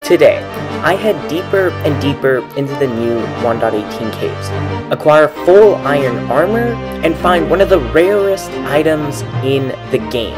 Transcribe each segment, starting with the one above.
Today, I head deeper and deeper into the new 1.18 caves, acquire full iron armor, and find one of the rarest items in the game.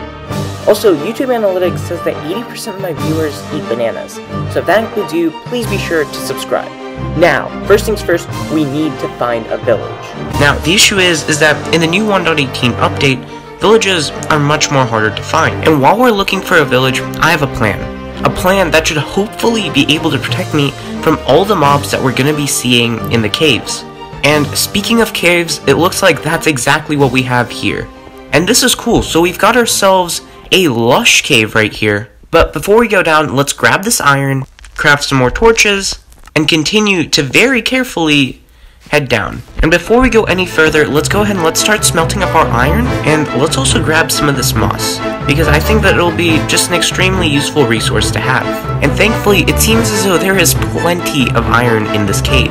Also, YouTube Analytics says that 80% of my viewers eat bananas, so if that includes you, please be sure to subscribe. Now, first things first, we need to find a village. Now, the issue is that in the new 1.18 update, villages are much more harder to find. And while we're looking for a village, I have a plan. A plan that should hopefully be able to protect me from all the mobs that we're going to be seeing in the caves. And speaking of caves, it looks like that's exactly what we have here. And this is cool, so we've got ourselves a lush cave right here. But before we go down, let's grab this iron, craft some more torches, and continue to very carefully head down. And before we go any further, let's go ahead and let's start smelting up our iron, and let's also grab some of this moss, because I think that it'll be just an extremely useful resource to have. And thankfully, it seems as though there is plenty of iron in this cave.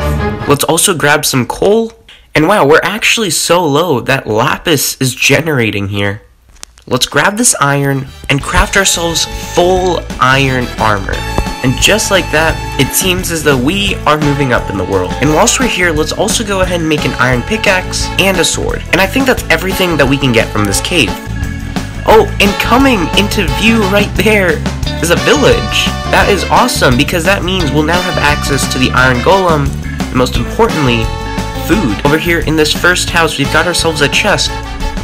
Let's also grab some coal, and wow, we're actually so low that lapis is generating here. Let's grab this iron and craft ourselves full iron armor. And just like that, it seems as though we are moving up in the world. And whilst we're here, let's also go ahead and make an iron pickaxe and a sword. And I think that's everything that we can get from this cave. Oh, and coming into view right there is a village. That is awesome, because that means we'll now have access to the iron golem, and most importantly, food. Over here in this first house, we've got ourselves a chest,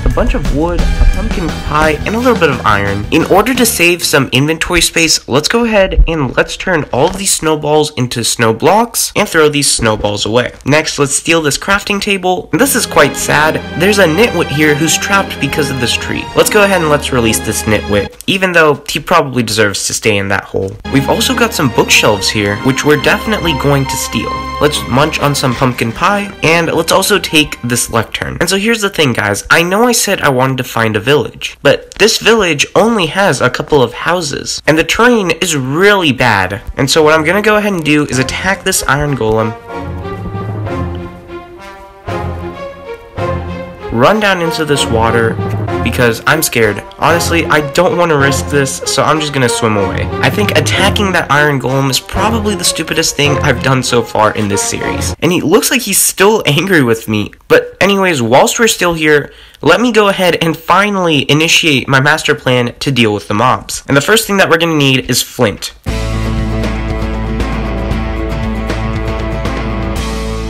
a bunch of wood, a pumpkin pie, and a little bit of iron. In order to save some inventory space, let's go ahead and let's turn all of these snowballs into snow blocks and throw these snowballs away. Next, let's steal this crafting table. This is quite sad. There's a nitwit here who's trapped because of this tree. Let's go ahead and let's release this nitwit, even though he probably deserves to stay in that hole. We've also got some bookshelves here, which we're definitely going to steal. Let's munch on some pumpkin pie, and let's also take this lectern. And so here's the thing, guys. I know I said I wanted to find a village, but this village only has a couple of houses, and the terrain is really bad. And so what I'm gonna go ahead and do is attack this iron golem, run down into this water, because I'm scared. Honestly, I don't want to risk this, so I'm just gonna swim away. I think attacking that iron golem is probably the stupidest thing I've done so far in this series. And he looks like he's still angry with me. But anyways, whilst we're still here, let me go ahead and finally initiate my master plan to deal with the mobs. And the first thing that we're gonna need is flint.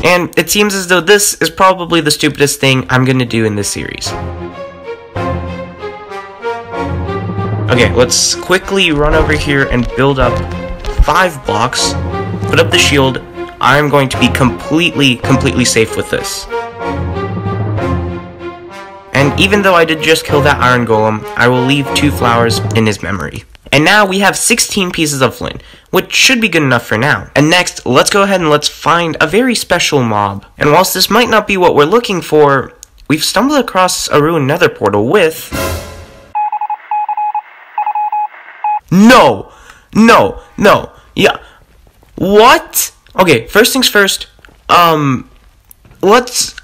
And it seems as though this is probably the stupidest thing I'm gonna do in this series. Okay, let's quickly run over here and build up 5 blocks, put up the shield. I'm going to be completely safe with this. And even though I did just kill that iron golem, I will leave 2 flowers in his memory. And now we have 16 pieces of flint, which should be good enough for now. And next, let's go ahead and let's find a very special mob. And whilst this might not be what we're looking for, we've stumbled across a ruined nether portal with... No! Yeah. What? Okay, first things first, let's,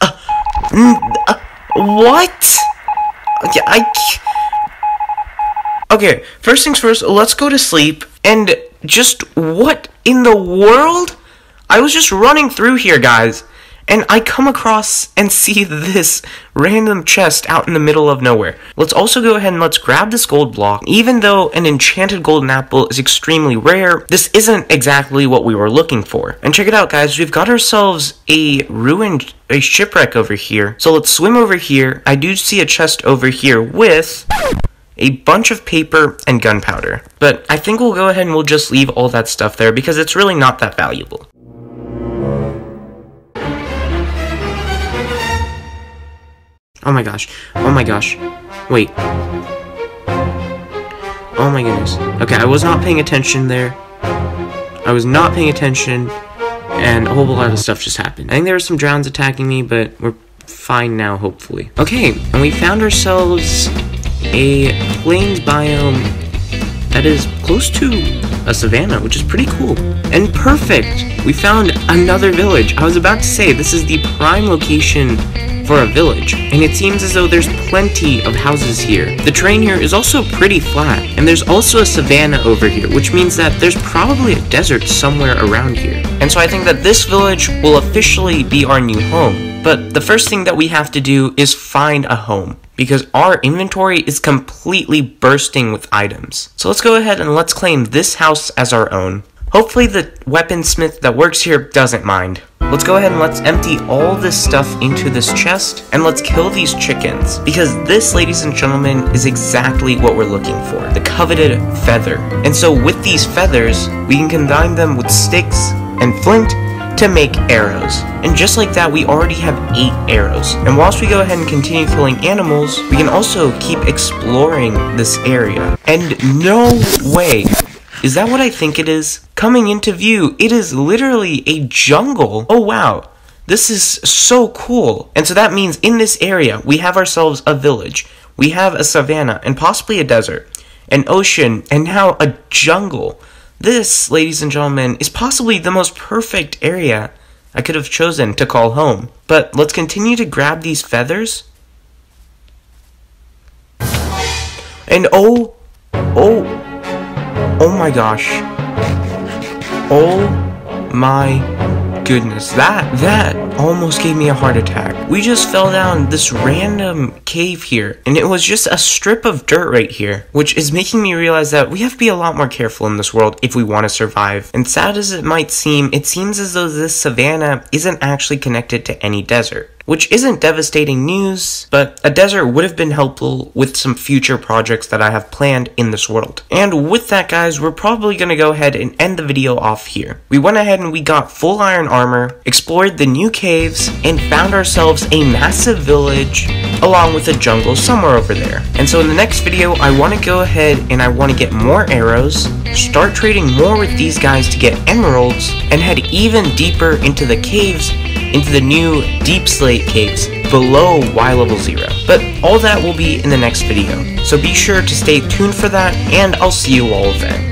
what? Okay, first things first, let's go to sleep, and just, what in the world? I was just running through here, guys, and I come across and see this random chest out in the middle of nowhere. Let's also go ahead and let's grab this gold block. Even though an enchanted golden apple is extremely rare, this isn't exactly what we were looking for. And check it out, guys, we've got ourselves a shipwreck over here. So let's swim over here. I do see a chest over here with a bunch of paper and gunpowder. But I think we'll go ahead and we'll just leave all that stuff there because it's really not that valuable. Oh my gosh, wait. Oh my goodness. Okay, I was not paying attention there. And a whole lot of stuff just happened. I think there were some drowns attacking me, but we're fine now, hopefully. Okay, and we found ourselves a plains biome that is close to a savanna, which is pretty cool. And perfect! We found another village. I was about to say, this is the prime location for a village, and it seems as though there's plenty of houses here. The terrain here is also pretty flat, and there's also a savanna over here, which means that there's probably a desert somewhere around here. And so I think that this village will officially be our new home. But the first thing that we have to do is find a home, because our inventory is completely bursting with items. So let's go ahead and let's claim this house as our own. Hopefully the weaponsmith that works here doesn't mind. Let's go ahead and let's empty all this stuff into this chest, and let's kill these chickens, because this, ladies and gentlemen, is exactly what we're looking for, the coveted feather. And so with these feathers, we can combine them with sticks and flint to make arrows. And just like that, we already have 8 arrows. And whilst we go ahead and continue killing animals, we can also keep exploring this area. And no way! Is that what I think it is? Coming into view, it is literally a jungle. Oh wow, this is so cool. And so that means in this area, we have ourselves a village, we have a savanna, and possibly a desert, an ocean, and now a jungle. This, ladies and gentlemen, is possibly the most perfect area I could have chosen to call home. But let's continue to grab these feathers. And oh my gosh. Oh my goodness. That almost gave me a heart attack. We just fell down this random cave here, and it was just a strip of dirt right here, which is making me realize that we have to be a lot more careful in this world if we want to survive. And sad as it might seem, it seems as though this savanna isn't actually connected to any desert, which isn't devastating news, but a desert would have been helpful with some future projects that I have planned in this world. And with that, guys, we're probably going to go ahead and end the video off here. We went ahead and we got full iron armor, explored the new caves, and found ourselves a massive village along with a jungle somewhere over there. And so in the next video, I want to go ahead and I want to get more arrows, start trading more with these guys to get emeralds, and head even deeper into the caves, into the new Deep Slate caves below Y level 0. But all that will be in the next video, so be sure to stay tuned for that, and I'll see you all then.